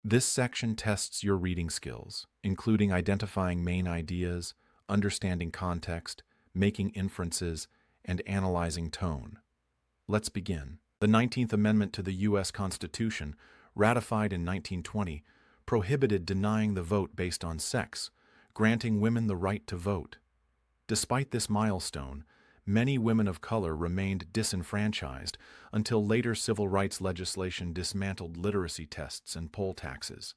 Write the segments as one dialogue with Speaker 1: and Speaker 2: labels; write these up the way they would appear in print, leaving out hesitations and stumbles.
Speaker 1: This section tests your reading skills, including identifying main ideas, understanding context, making inferences, and analyzing tone. Let's begin. The 19th Amendment to the U.S. Constitution, ratified in 1920, prohibited denying the vote based on sex, granting women the right to vote. Despite this milestone, many women of color remained disenfranchised until later civil rights legislation dismantled literacy tests and poll taxes.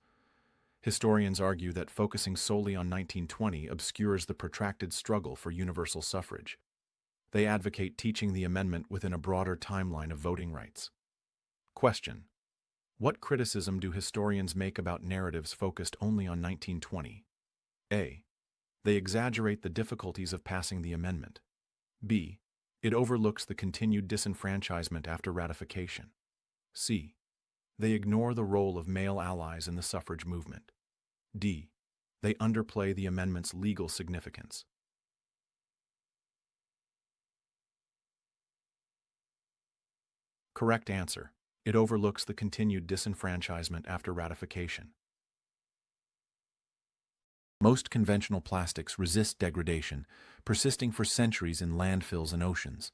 Speaker 1: Historians argue that focusing solely on 1920 obscures the protracted struggle for universal suffrage. They advocate teaching the amendment within a broader timeline of voting rights. Question: what criticism do historians make about narratives focused only on 1920? A. They exaggerate the difficulties of passing the amendment. B. It overlooks the continued disenfranchisement after ratification. C. They ignore the role of male allies in the suffrage movement. D. They underplay the amendment's legal significance. Correct answer: it overlooks the continued disenfranchisement after ratification. Most conventional plastics resist degradation, persisting for centuries in landfills and oceans.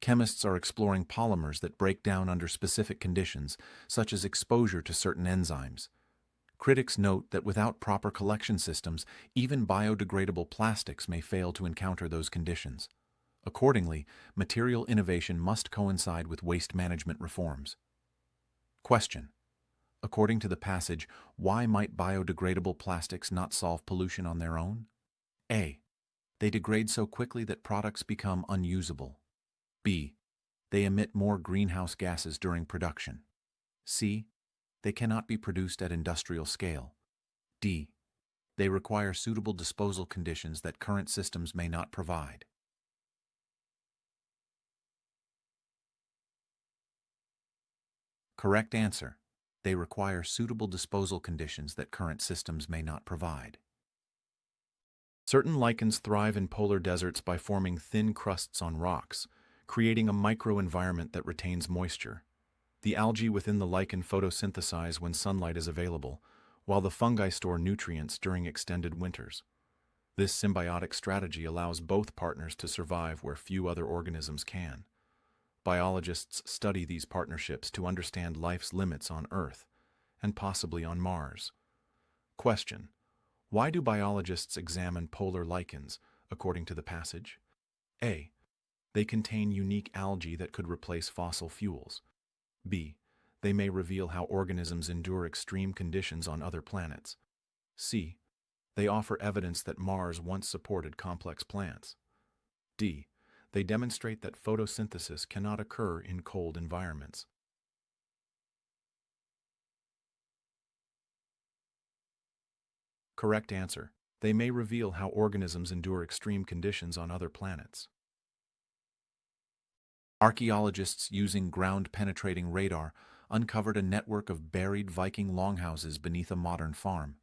Speaker 1: Chemists are exploring polymers that break down under specific conditions, such as exposure to certain enzymes. Critics note that without proper collection systems, even biodegradable plastics may fail to encounter those conditions. Accordingly, material innovation must coincide with waste management reforms. Question: according to the passage, why might biodegradable plastics not solve pollution on their own? A. They degrade so quickly that products become unusable. B. They emit more greenhouse gases during production. C. They cannot be produced at industrial scale. D. They require suitable disposal conditions that current systems may not provide. Correct answer: they require suitable disposal conditions that current systems may not provide. Certain lichens thrive in polar deserts by forming thin crusts on rocks, creating a microenvironment that retains moisture. The algae within the lichen photosynthesize when sunlight is available, while the fungi store nutrients during extended winters. This symbiotic strategy allows both partners to survive where few other organisms can. Biologists study these partnerships to understand life's limits on Earth, and possibly on Mars. Question: why do biologists examine polar lichens, according to the passage? A. They contain unique algae that could replace fossil fuels. B. They may reveal how organisms endure extreme conditions on other planets. C. They offer evidence that Mars once supported complex plants. D. They demonstrate that photosynthesis cannot occur in cold environments. Correct answer: they may reveal how organisms endure extreme conditions on other planets. Archaeologists using ground-penetrating radar uncovered a network of buried Viking longhouses beneath a modern farm.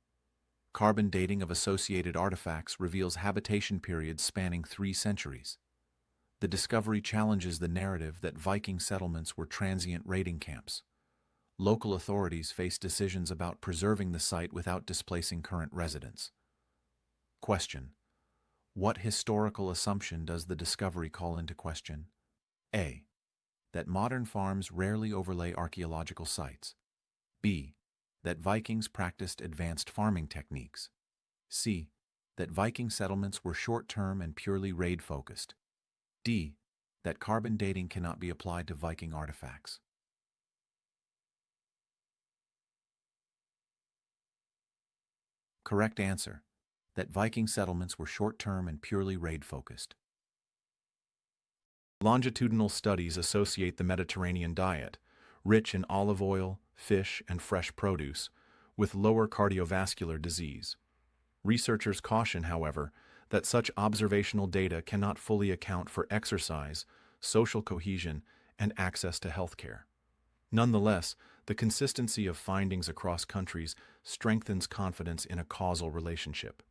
Speaker 1: Carbon dating of associated artifacts reveals habitation periods spanning 3 centuries. The discovery challenges the narrative that Viking settlements were transient raiding camps. Local authorities face decisions about preserving the site without displacing current residents. Question: what historical assumption does the discovery call into question? A. That modern farms rarely overlay archaeological sites. B. That Vikings practiced advanced farming techniques. C. That Viking settlements were short-term and purely raid-focused. D. That carbon dating cannot be applied to Viking artifacts. Correct answer: that Viking settlements were short-term and purely raid-focused. Longitudinal studies associate the Mediterranean diet, rich in olive oil, fish, and fresh produce, with lower cardiovascular disease. Researchers caution, however, that such observational data cannot fully account for exercise, social cohesion, and access to healthcare. Nonetheless, the consistency of findings across countries strengthens confidence in a causal relationship.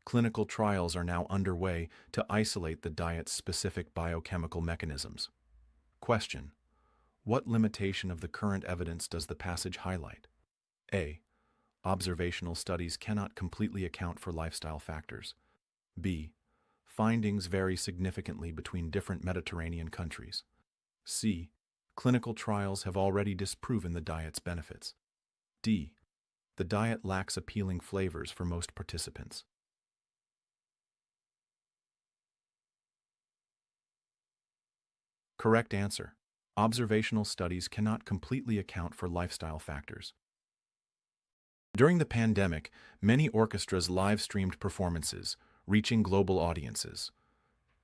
Speaker 1: Clinical trials are now underway to isolate the diet's specific biochemical mechanisms. Question: what limitation of the current evidence does the passage highlight? A. Observational studies cannot completely account for lifestyle factors. B. Findings vary significantly between different Mediterranean countries. C. Clinical trials have already disproven the diet's benefits. D. The diet lacks appealing flavors for most participants. Correct answer. Observational studies cannot completely account for lifestyle factors. During the pandemic, many orchestras live-streamed performances, reaching global audiences.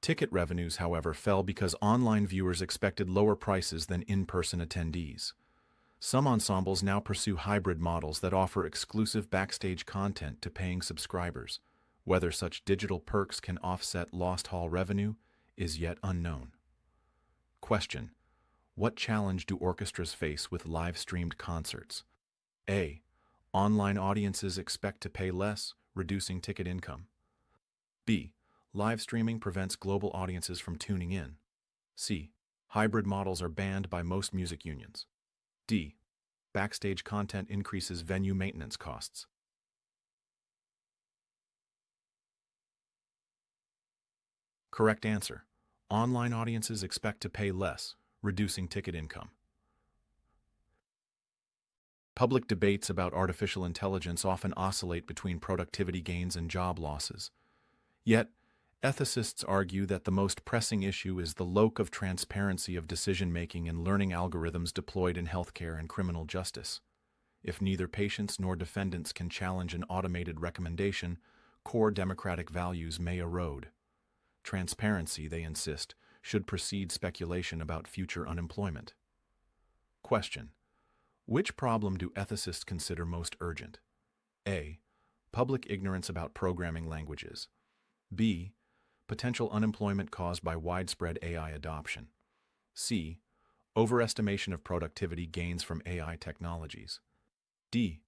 Speaker 1: Ticket revenues, however, fell because online viewers expected lower prices than in-person attendees. Some ensembles now pursue hybrid models that offer exclusive backstage content to paying subscribers. Whether such digital perks can offset lost hall revenue is yet unknown. Question: what challenge do orchestras face with live-streamed concerts? A. Online audiences expect to pay less, reducing ticket income. B. Live streaming prevents global audiences from tuning in. C. Hybrid models are banned by most music unions. D. Backstage content increases venue maintenance costs. Correct answer. Online audiences expect to pay less, reducing ticket income. Public debates about artificial intelligence often oscillate between productivity gains and job losses. Yet, ethicists argue that the most pressing issue is the lack of transparency of decision-making in learning algorithms deployed in healthcare and criminal justice. If neither patients nor defendants can challenge an automated recommendation, core democratic values may erode. Transparency, they insist, should precede speculation about future unemployment. Question: which problem do ethicists consider most urgent? A. Public ignorance about programming languages. B. Potential unemployment caused by widespread AI adoption. C. Overestimation of productivity gains from AI technologies. D.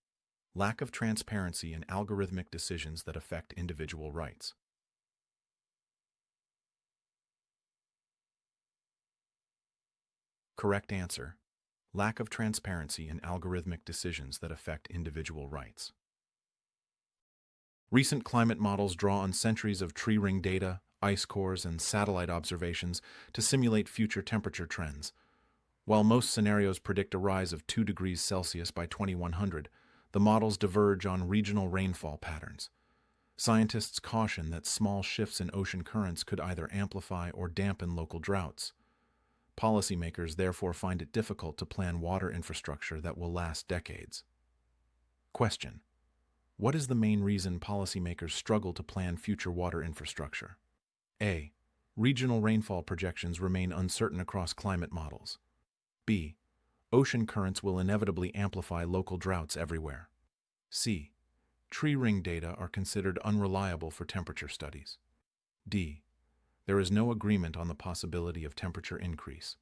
Speaker 1: Lack of transparency in algorithmic decisions that affect individual rights. Correct answer: lack of transparency in algorithmic decisions that affect individual rights. Recent climate models draw on centuries of tree ring data, ice cores, and satellite observations to simulate future temperature trends. While most scenarios predict a rise of 2 degrees Celsius by 2100, the models diverge on regional rainfall patterns. Scientists caution that small shifts in ocean currents could either amplify or dampen local droughts. Policymakers therefore find it difficult to plan water infrastructure that will last decades. Question: what is the main reason policymakers struggle to plan future water infrastructure? A. Regional rainfall projections remain uncertain across climate models. B. Ocean currents will inevitably amplify local droughts everywhere. C. Tree ring data are considered unreliable for temperature studies. D. There is no agreement on the possibility of temperature increase.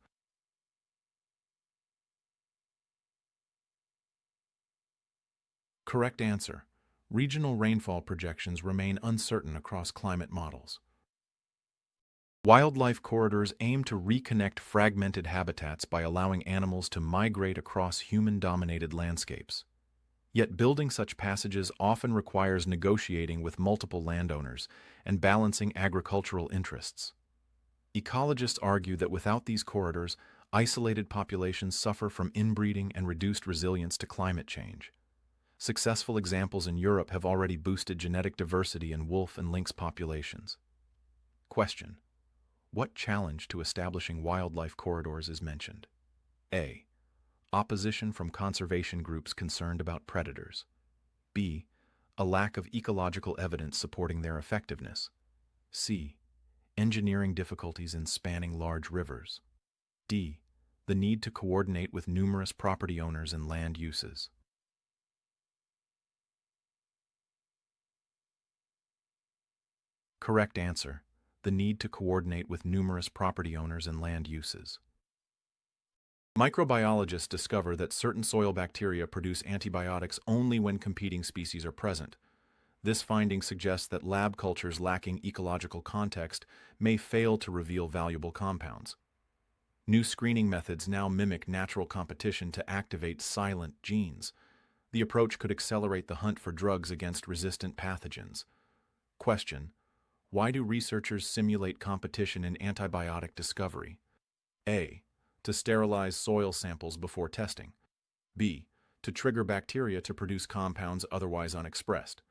Speaker 1: Correct answer: regional rainfall projections remain uncertain across climate models. Wildlife corridors aim to reconnect fragmented habitats by allowing animals to migrate across human-dominated landscapes. Yet building such passages often requires negotiating with multiple landowners and balancing agricultural interests. Ecologists argue that without these corridors, isolated populations suffer from inbreeding and reduced resilience to climate change. Successful examples in Europe have already boosted genetic diversity in wolf and lynx populations. Question: what challenge to establishing wildlife corridors is mentioned? A. Opposition from conservation groups concerned about predators. B. A lack of ecological evidence supporting their effectiveness. C. Engineering difficulties in spanning large rivers. D. The need to coordinate with numerous property owners and land uses. Correct answer: the need to coordinate with numerous property owners and land uses. Microbiologists discover that certain soil bacteria produce antibiotics only when competing species are present. This finding suggests that lab cultures lacking ecological context may fail to reveal valuable compounds. New screening methods now mimic natural competition to activate silent genes. The approach could accelerate the hunt for drugs against resistant pathogens. Question: why do researchers simulate competition in antibiotic discovery? A. To sterilize soil samples before testing. B. To trigger bacteria to produce compounds otherwise unexpressed.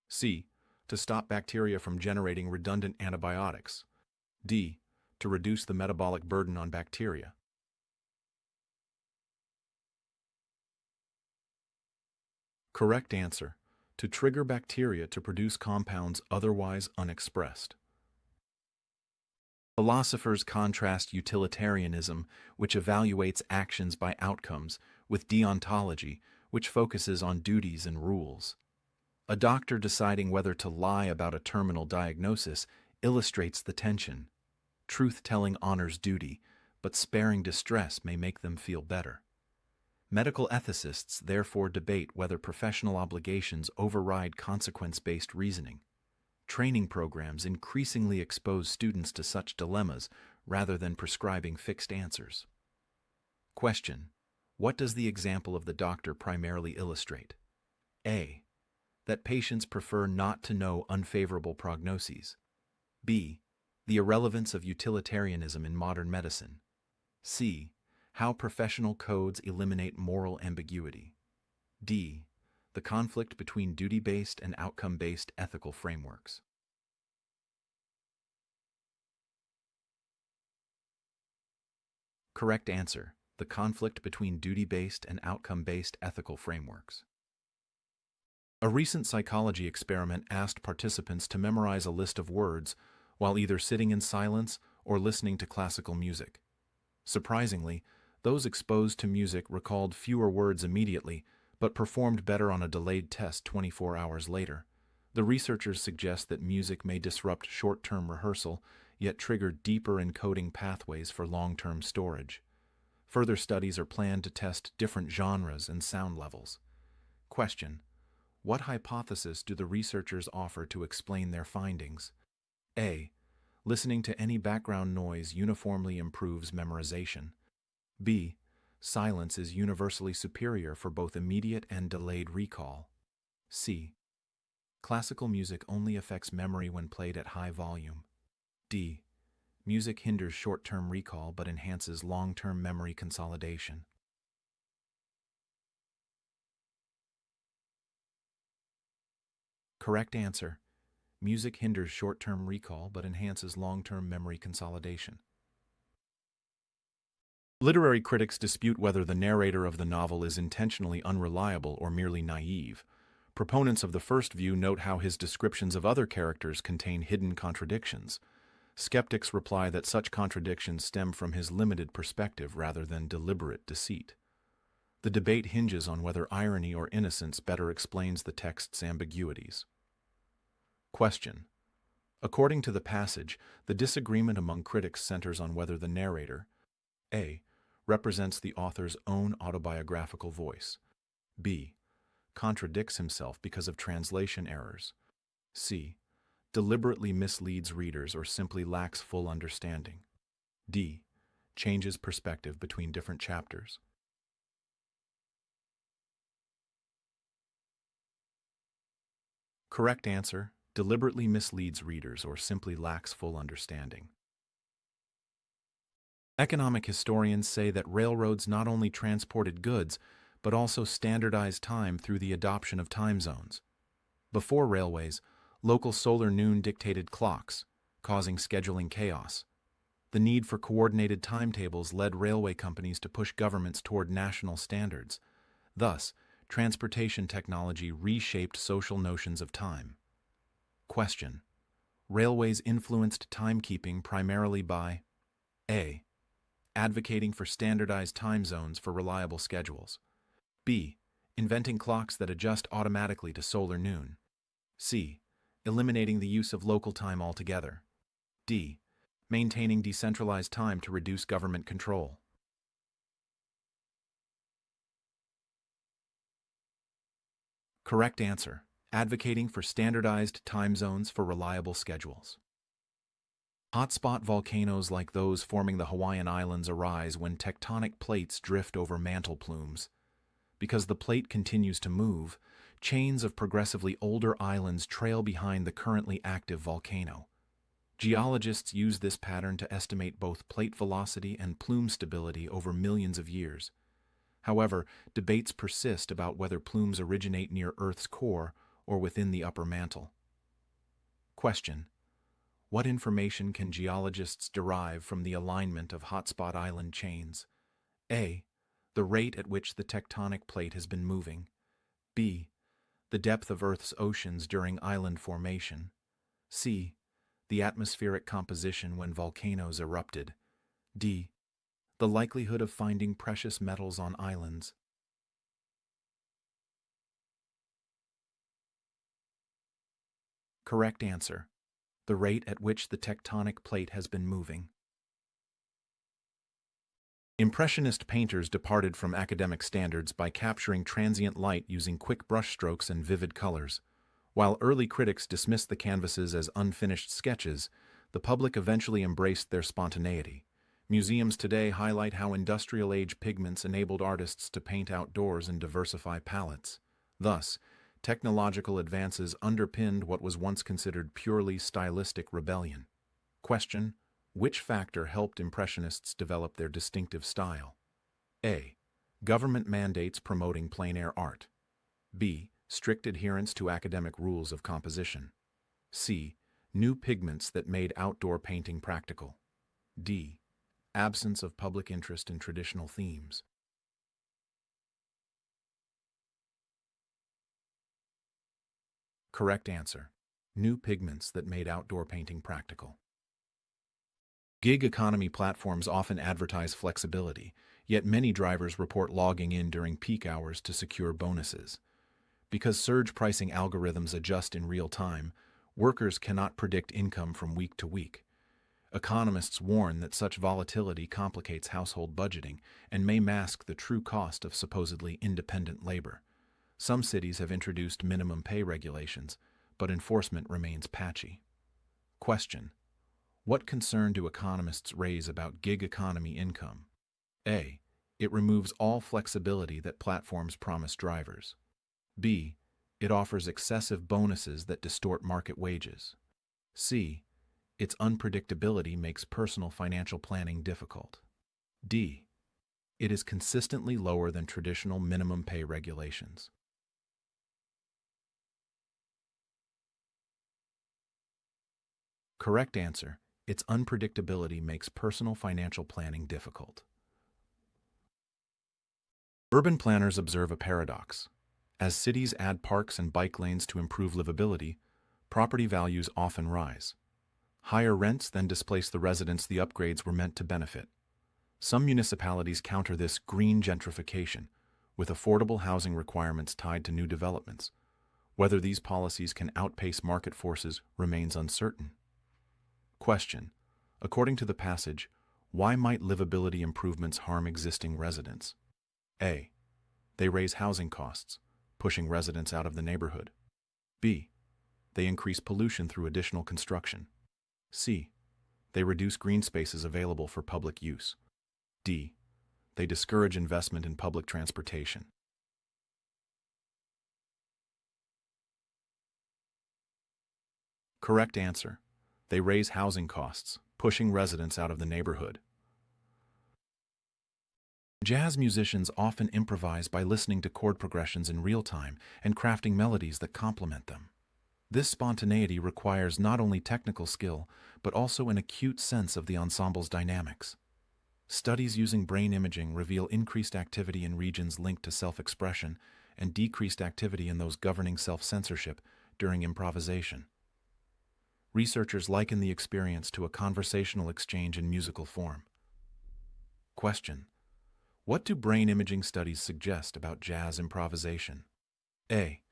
Speaker 1: C. To stop bacteria from generating redundant antibiotics. D. To reduce the metabolic burden on bacteria. Correct answer: to trigger bacteria to produce compounds otherwise unexpressed. Philosophers contrast utilitarianism, which evaluates actions by outcomes, with deontology, which focuses on duties and rules. A doctor deciding whether to lie about a terminal diagnosis illustrates the tension. Truth-telling honors duty, but sparing distress may make them feel better. Medical ethicists therefore debate whether professional obligations override consequence-based reasoning. Training programs increasingly expose students to such dilemmas rather than prescribing fixed answers. Question: what does the example of the doctor primarily illustrate? A. That patients prefer not to know unfavorable prognoses. B. The irrelevance of utilitarianism in modern medicine. C. How professional codes eliminate moral ambiguity. D. The conflict between duty-based and outcome-based ethical frameworks. Correct answer: the conflict between duty-based and outcome-based ethical frameworks. A recent psychology experiment asked participants to memorize a list of words while either sitting in silence or listening to classical music. Surprisingly, those exposed to music recalled fewer words immediately, but performed better on a delayed test 24 hours later. The researchers suggest that music may disrupt short-term rehearsal, yet trigger deeper encoding pathways for long-term storage. Further studies are planned to test different genres and sound levels. Question: what hypothesis do the researchers offer to explain their findings? A. Listening to any background noise uniformly improves memorization. B. Silence is universally superior for both immediate and delayed recall. C. Classical music only affects memory when played at high volume. D. Music hinders short-term recall but enhances long-term memory consolidation. Correct answer: music hinders short-term recall but enhances long-term memory consolidation. Literary critics dispute whether the narrator of the novel is intentionally unreliable or merely naive. Proponents of the first view note how his descriptions of other characters contain hidden contradictions. Skeptics reply that such contradictions stem from his limited perspective rather than deliberate deceit. The debate hinges on whether irony or innocence better explains the text's ambiguities. Question: according to the passage, the disagreement among critics centers on whether the narrator A. represents the author's own autobiographical voice. B. contradicts himself because of translation errors. C. deliberately misleads readers or simply lacks full understanding. D. changes perspective between different chapters. Correct answer: deliberately misleads readers or simply lacks full understanding. Economic historians say that railroads not only transported goods, but also standardized time through the adoption of time zones. Before railways, local solar noon dictated clocks, causing scheduling chaos. The need for coordinated timetables led railway companies to push governments toward national standards. Thus, transportation technology reshaped social notions of time. Question: railways influenced timekeeping primarily by A. advocating for standardized time zones for reliable schedules. B. inventing clocks that adjust automatically to solar noon. C. eliminating the use of local time altogether. D. maintaining decentralized time to reduce government control. Correct answer: advocating for standardized time zones for reliable schedules. Hotspot volcanoes like those forming the Hawaiian Islands arise when tectonic plates drift over mantle plumes. Because the plate continues to move, chains of progressively older islands trail behind the currently active volcano. Geologists use this pattern to estimate both plate velocity and plume stability over millions of years. However, debates persist about whether plumes originate near Earth's core or within the upper mantle. Question: what information can geologists derive from the alignment of hotspot island chains? A. The rate at which the tectonic plate has been moving. B. The depth of Earth's oceans during island formation. C. The atmospheric composition when volcanoes erupted. D. The likelihood of finding precious metals on islands. Correct answer: the rate at which the tectonic plate has been moving. Impressionist painters departed from academic standards by capturing transient light using quick brushstrokes and vivid colors. While early critics dismissed the canvases as unfinished sketches, the public eventually embraced their spontaneity. Museums today highlight how industrial-age pigments enabled artists to paint outdoors and diversify palettes. Thus, technological advances underpinned what was once considered purely stylistic rebellion. Question: which factor helped Impressionists develop their distinctive style? A. Government mandates promoting plein-air art. B. Strict adherence to academic rules of composition. C. New pigments that made outdoor painting practical. D. Absence of public interest in traditional themes. Correct answer: new pigments that made outdoor painting practical. Gig economy platforms often advertise flexibility, yet many drivers report logging in during peak hours to secure bonuses. Because surge pricing algorithms adjust in real time, workers cannot predict income from week to week. Economists warn that such volatility complicates household budgeting and may mask the true cost of supposedly independent labor. Some cities have introduced minimum pay regulations, but enforcement remains patchy. Question: what concern do economists raise about gig economy income? A. It removes all flexibility that platforms promise drivers. B. It offers excessive bonuses that distort market wages. C. Its unpredictability makes personal financial planning difficult. D. It is consistently lower than traditional minimum pay regulations. Correct answer: its unpredictability makes personal financial planning difficult. Urban planners observe a paradox. As cities add parks and bike lanes to improve livability, property values often rise. Higher rents then displace the residents the upgrades were meant to benefit. Some municipalities counter this green gentrification with affordable housing requirements tied to new developments. Whether these policies can outpace market forces remains uncertain. Question: according to the passage, why might livability improvements harm existing residents? A. They raise housing costs, pushing residents out of the neighborhood. B. They increase pollution through additional construction. C. They reduce green spaces available for public use. D. They discourage investment in public transportation. Correct answer: they raise housing costs, pushing residents out of the neighborhood. Jazz musicians often improvise by listening to chord progressions in real time and crafting melodies that complement them. This spontaneity requires not only technical skill, but also an acute sense of the ensemble's dynamics. Studies using brain imaging reveal increased activity in regions linked to self-expression and decreased activity in those governing self-censorship during improvisation. Researchers liken the experience to a conversational exchange in musical form. Question: what do brain imaging studies suggest about jazz improvisation? A.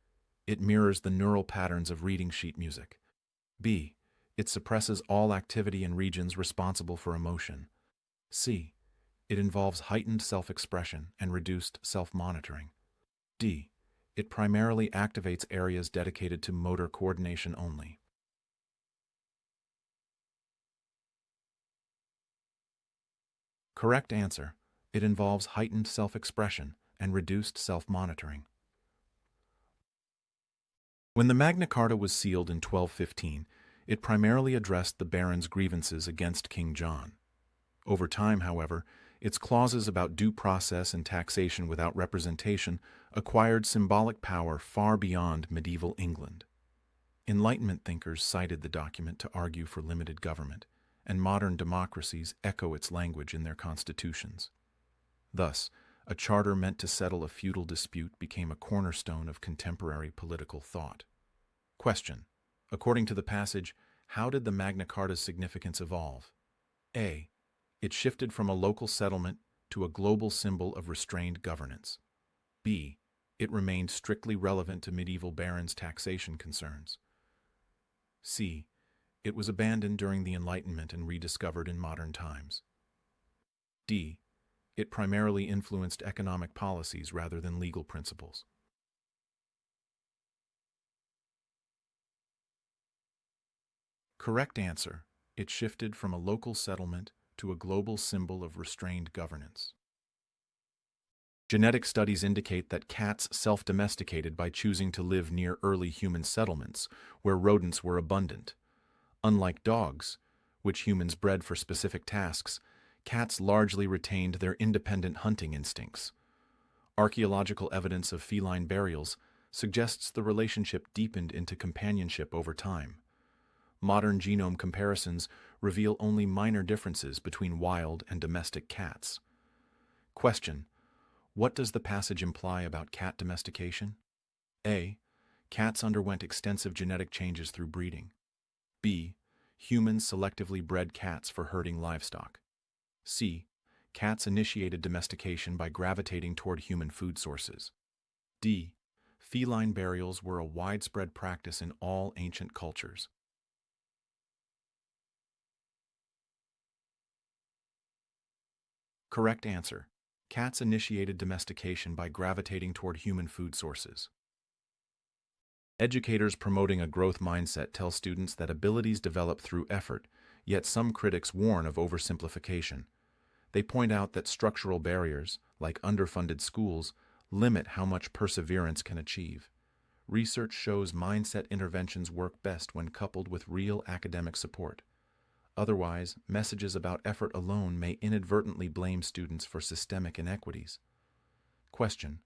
Speaker 1: It mirrors the neural patterns of reading sheet music. B. It suppresses all activity in regions responsible for emotion. C. It involves heightened self-expression and reduced self-monitoring. D. It primarily activates areas dedicated to motor coordination only. Correct answer: it involves heightened self-expression and reduced self-monitoring. When the Magna Carta was sealed in 1215, it primarily addressed the barons' grievances against King John. Over time, however, its clauses about due process and taxation without representation acquired symbolic power far beyond medieval England. Enlightenment thinkers cited the document to argue for limited government, and modern democracies echo its language in their constitutions. Thus, a charter meant to settle a feudal dispute became a cornerstone of contemporary political thought. Question: according to the passage, how did the Magna Carta's significance evolve? A. It shifted from a local settlement to a global symbol of restrained governance. B. It remained strictly relevant to medieval barons' taxation concerns. C. It was abandoned during the Enlightenment and rediscovered in modern times. D. It primarily influenced economic policies rather than legal principles. Correct answer: it shifted from a local settlement to a global symbol of restrained governance. Genetic studies indicate that cats self-domesticated by choosing to live near early human settlements, where rodents were abundant. Unlike dogs, which humans bred for specific tasks, cats largely retained their independent hunting instincts. Archaeological evidence of feline burials suggests the relationship deepened into companionship over time. Modern genome comparisons reveal only minor differences between wild and domestic cats. Question: what does the passage imply about cat domestication? A. Cats underwent extensive genetic changes through breeding. B. Humans selectively bred cats for herding livestock. C. Cats initiated domestication by gravitating toward human food sources. D. Feline burials were a widespread practice in all ancient cultures. Correct answer: cats initiated domestication by gravitating toward human food sources. Educators promoting a growth mindset tell students that abilities develop through effort, yet some critics warn of oversimplification. They point out that structural barriers, like underfunded schools, limit how much perseverance can achieve. Research shows mindset interventions work best when coupled with real academic support. Otherwise, messages about effort alone may inadvertently blame students for systemic inequities. Question: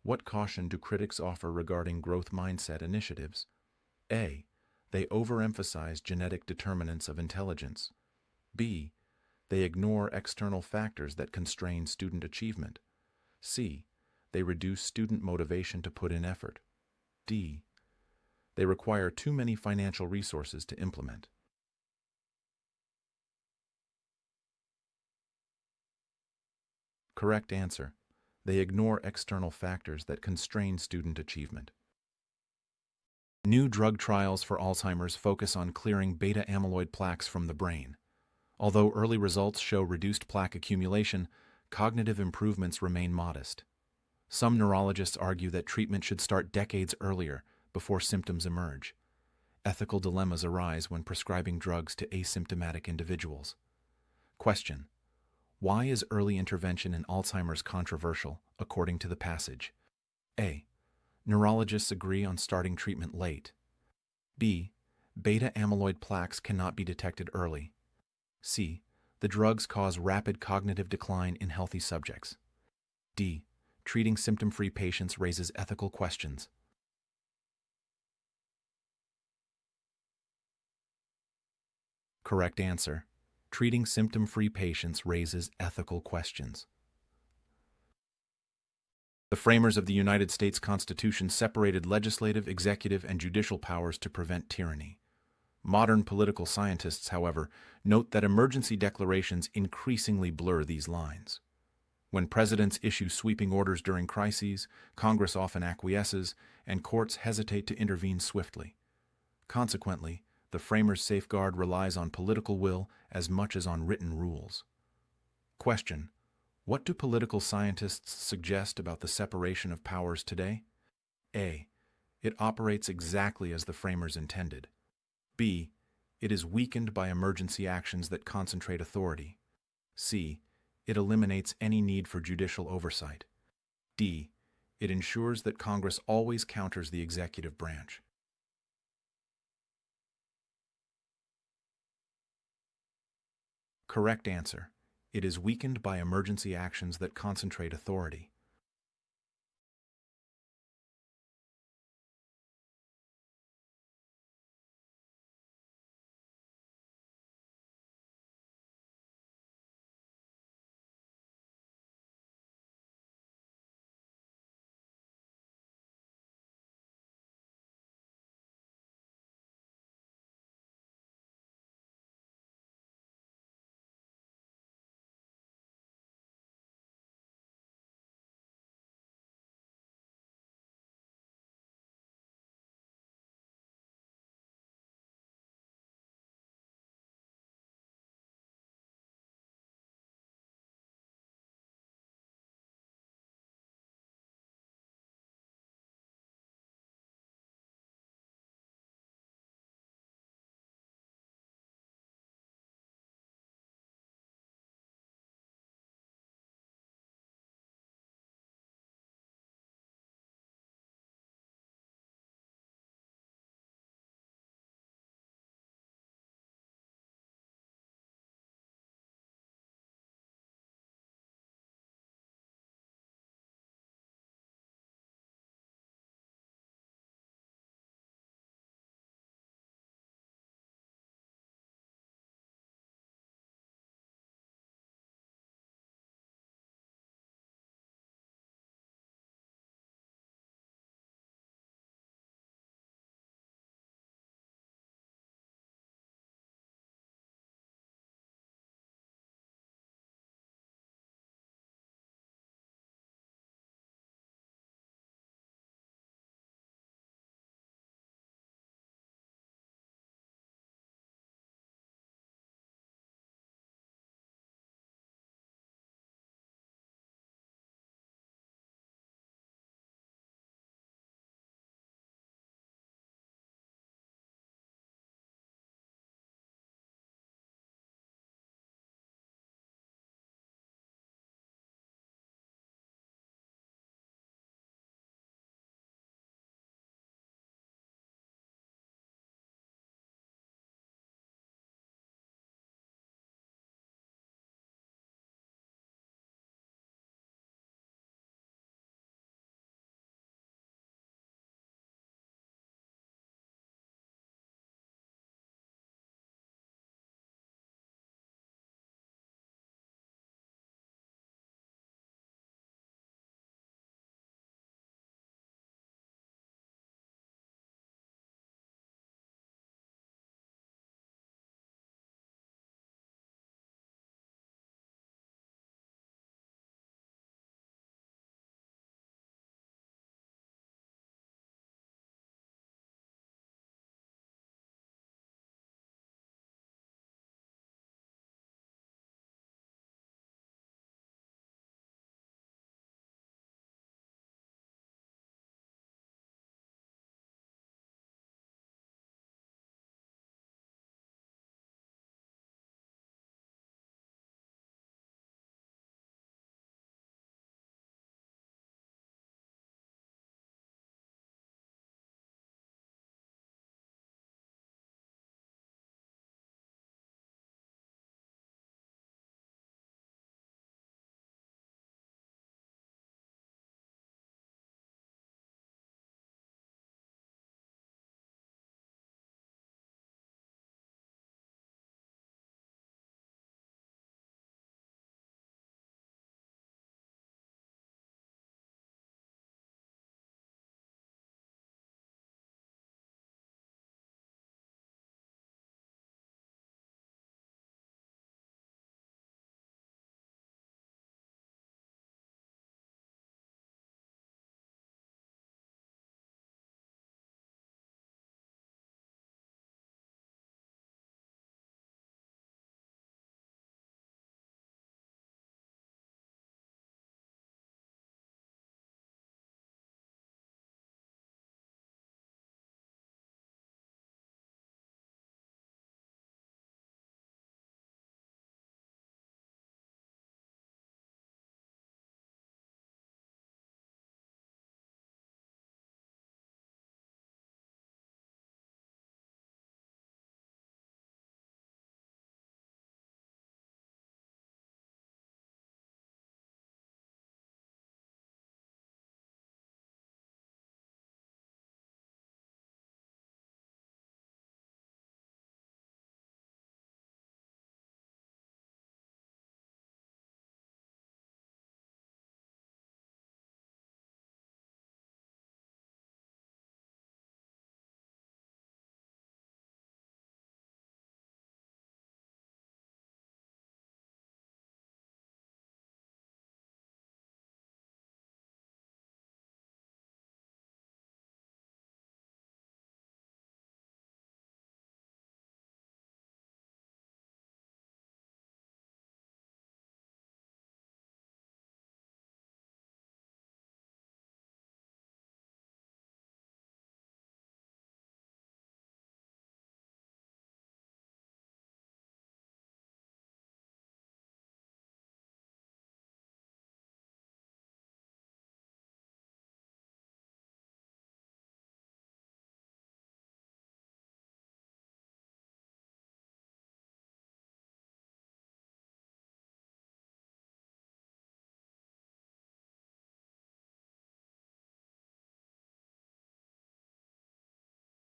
Speaker 1: what caution do critics offer regarding growth mindset initiatives? A. They overemphasize genetic determinants of intelligence. B. They ignore external factors that constrain student achievement. C. They reduce student motivation to put in effort. D. They require too many financial resources to implement. Correct answer: they ignore external factors that constrain student achievement. New drug trials for Alzheimer's focus on clearing beta-amyloid plaques from the brain. Although early results show reduced plaque accumulation, cognitive improvements remain modest. Some neurologists argue that treatment should start decades earlier, before symptoms emerge. Ethical dilemmas arise when prescribing drugs to asymptomatic individuals. Question: why is early intervention in Alzheimer's controversial, according to the passage? A. Neurologists agree on starting treatment late. B. Beta-amyloid plaques cannot be detected early. C. The drugs cause rapid cognitive decline in healthy subjects. D. Treating symptom-free patients raises ethical questions. Correct answer: treating symptom-free patients raises ethical questions. The framers of the United States Constitution separated legislative, executive, and judicial powers to prevent tyranny. Modern political scientists, however, note that emergency declarations increasingly blur these lines. When presidents issue sweeping orders during crises, Congress often acquiesces, and courts hesitate to intervene swiftly. Consequently, the framers' safeguard relies on political will as much as on written rules. Question: what do political scientists suggest about the separation of powers today? A. It operates exactly as the framers intended. B. It is weakened by emergency actions that concentrate authority. C. It eliminates any need for judicial oversight. D. It ensures that Congress always counters the executive branch. Correct answer. It is weakened by emergency actions that concentrate authority.